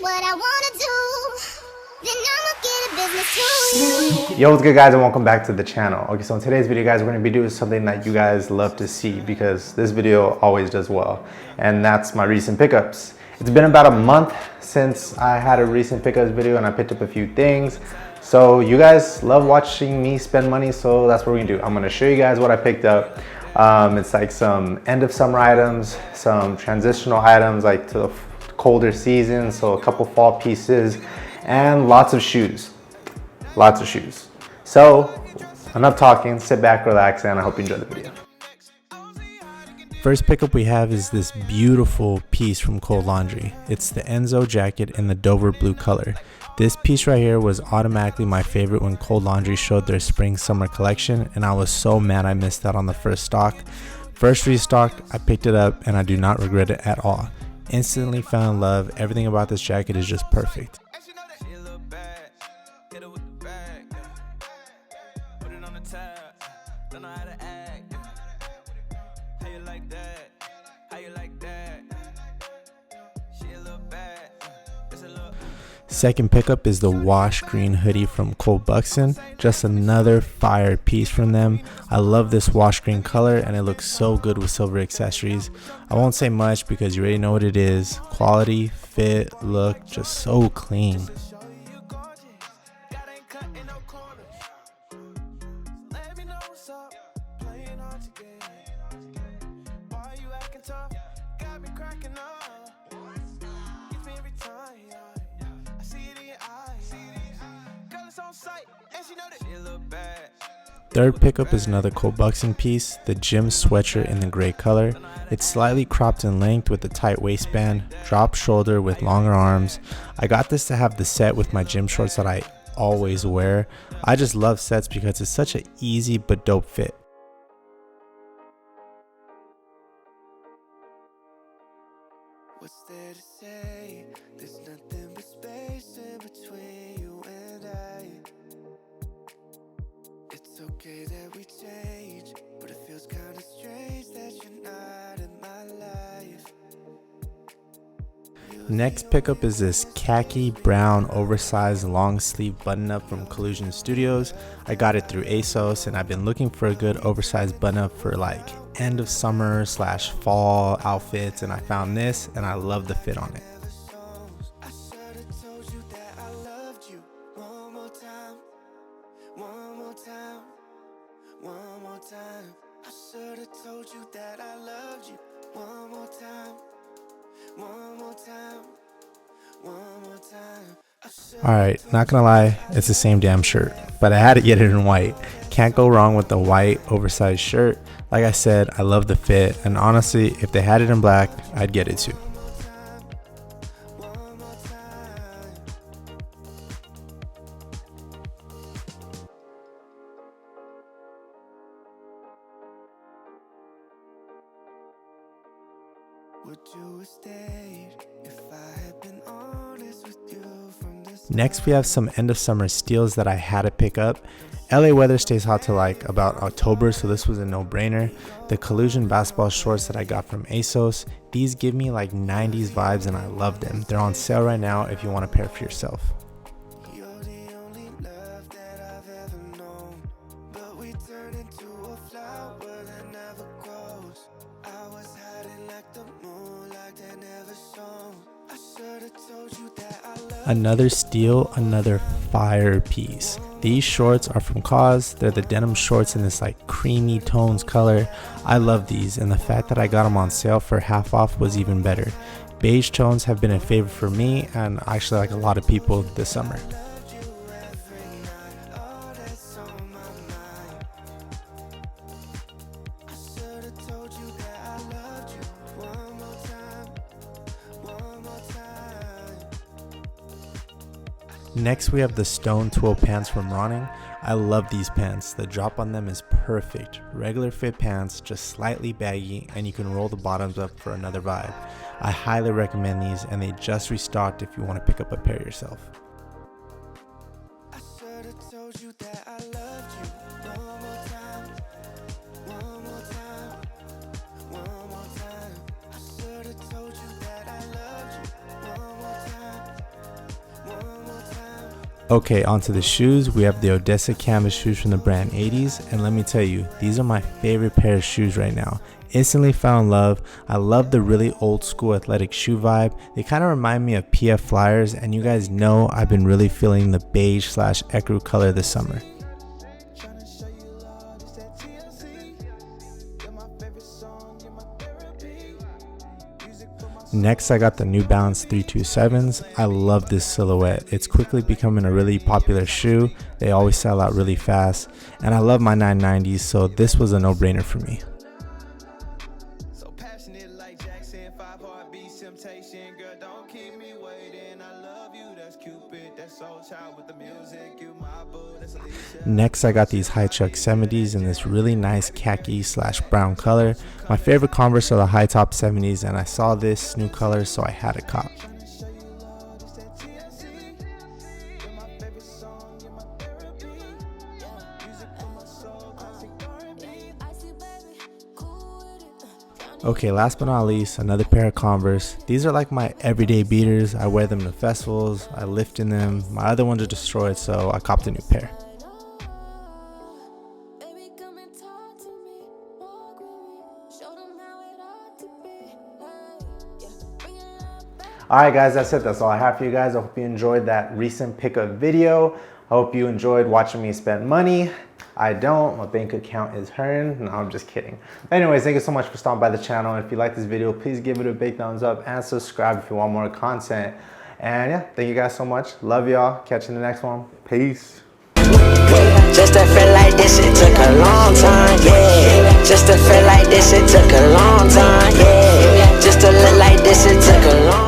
what I wanna do, then I'ma get a business to you. Yo, what's good guys, and welcome back to the channel. Okay, so in today's video guys, we're gonna be doing something that you guys love to see because this video always does well, and that's my recent pickups. It's been about a month since I had a recent pickups video and I picked up a few things. So you guys love watching me spend money, so that's what we're gonna do. I'm gonna show you guys what I picked up. It's like some end of summer items, some transitional items like to the colder season, so a couple fall pieces, and lots of shoes. Lots of shoes. So enough talking, sit back, relax, and I hope you enjoy the video. First pickup we have is this beautiful piece from Cold Laundry. It's the Enzo jacket in the Dover blue color. This piece right here was automatically my favorite when Cold Laundry showed their spring summer collection, and I was so mad I missed out on the first stock. First restocked, I picked it up and I do not regret it at all. Instantly fell in love. Everything about this jacket is just perfect. Second pickup is the wash green hoodie from Buxton. Just another fire piece from them. I love this wash green color and it looks so good with silver accessories. I won't say much because you already know what it is. Quality, fit, look, just so clean. Third pickup is another Buxton piece, the gym sweatshirt in the gray color. It's slightly cropped in length with a tight waistband, drop shoulder with longer arms. I got this to have the set with my gym shorts that I always wear. I just love sets because it's such an easy but dope fit. What's there to say? There's nothing but space in between you and I. It's okay that we change, but it feels kind of strange that you're not in my life. Next pickup is this khaki brown oversized long sleeve button up from Collusion Studios. I got it through ASOS and I've been looking for a good oversized button up for like end of summer / fall outfits, and I found this and I love the fit on it. Alright, not gonna lie, it's the same damn shirt, but I had to get it in white. Can't go wrong with the white oversized shirt. Like I said, I love the fit, and honestly, if they had it in black, I'd get it too. Next we have some end of summer steals that I had to pick up. LA weather stays hot till like about October, so this was a no-brainer. The Collusion basketball shorts that I got from ASOS, these give me like 90s vibes and I love them. They're on sale right now if you want a pair for yourself. Another steal, another fire piece. These shorts are from COS. They're the denim shorts in this like creamy tones color. I love these, and the fact that I got them on sale for half off was even better. Beige tones have been a favorite for me and actually like a lot of people this summer. Next we have the stone twill pants from Ronning. I love these pants. The drop on them is perfect. Regular fit pants, just slightly baggy, and you can roll the bottoms up for another vibe. I highly recommend these, and they just restocked if you want to pick up a pair yourself. Okay, onto the shoes. We have the Odessa canvas shoes from the brand ASOS, and let me tell you, these are my favorite pair of shoes right now. Instantly fell in love. I love the really old school athletic shoe vibe. They kind of remind me of PF Flyers, and you guys know I've been really feeling the beige / ecru color this summer. Next, I got the New Balance 327s. I love this silhouette. It's quickly becoming a really popular shoe. They always sell out really fast. And I love my 990s, so this was a no-brainer for me. So passionate like Jackson, 5 heartbeats, temptation, girl, don't keep me waiting. I love you, that's Cupid, that's soul child with the music, you my boo, that's Alicia. Next, I got these high chuck 70s in this really nice khaki / brown color. My favorite Converse are the high top 70s, and I saw this new color, so I had a cop. Okay, last but not least, another pair of Converse. These are like my everyday beaters. I wear them to festivals, I lift in them. My other ones are destroyed, so I copped a new pair. Alright guys, that's it. That's all I have for you guys. I hope you enjoyed that recent pickup video. I hope you enjoyed watching me spend money. I don't. My bank account is hurting. No, I'm just kidding. Anyways, thank you so much for stopping by the channel. And if you like this video, please give it a big thumbs up and subscribe if you want more content. And yeah, thank you guys so much. Love y'all. Catch you in the next one. Peace. Just to feel like this, it took a long time, yeah. Just to feel like this, it took a long time, yeah. Just to look like this, it took a long time.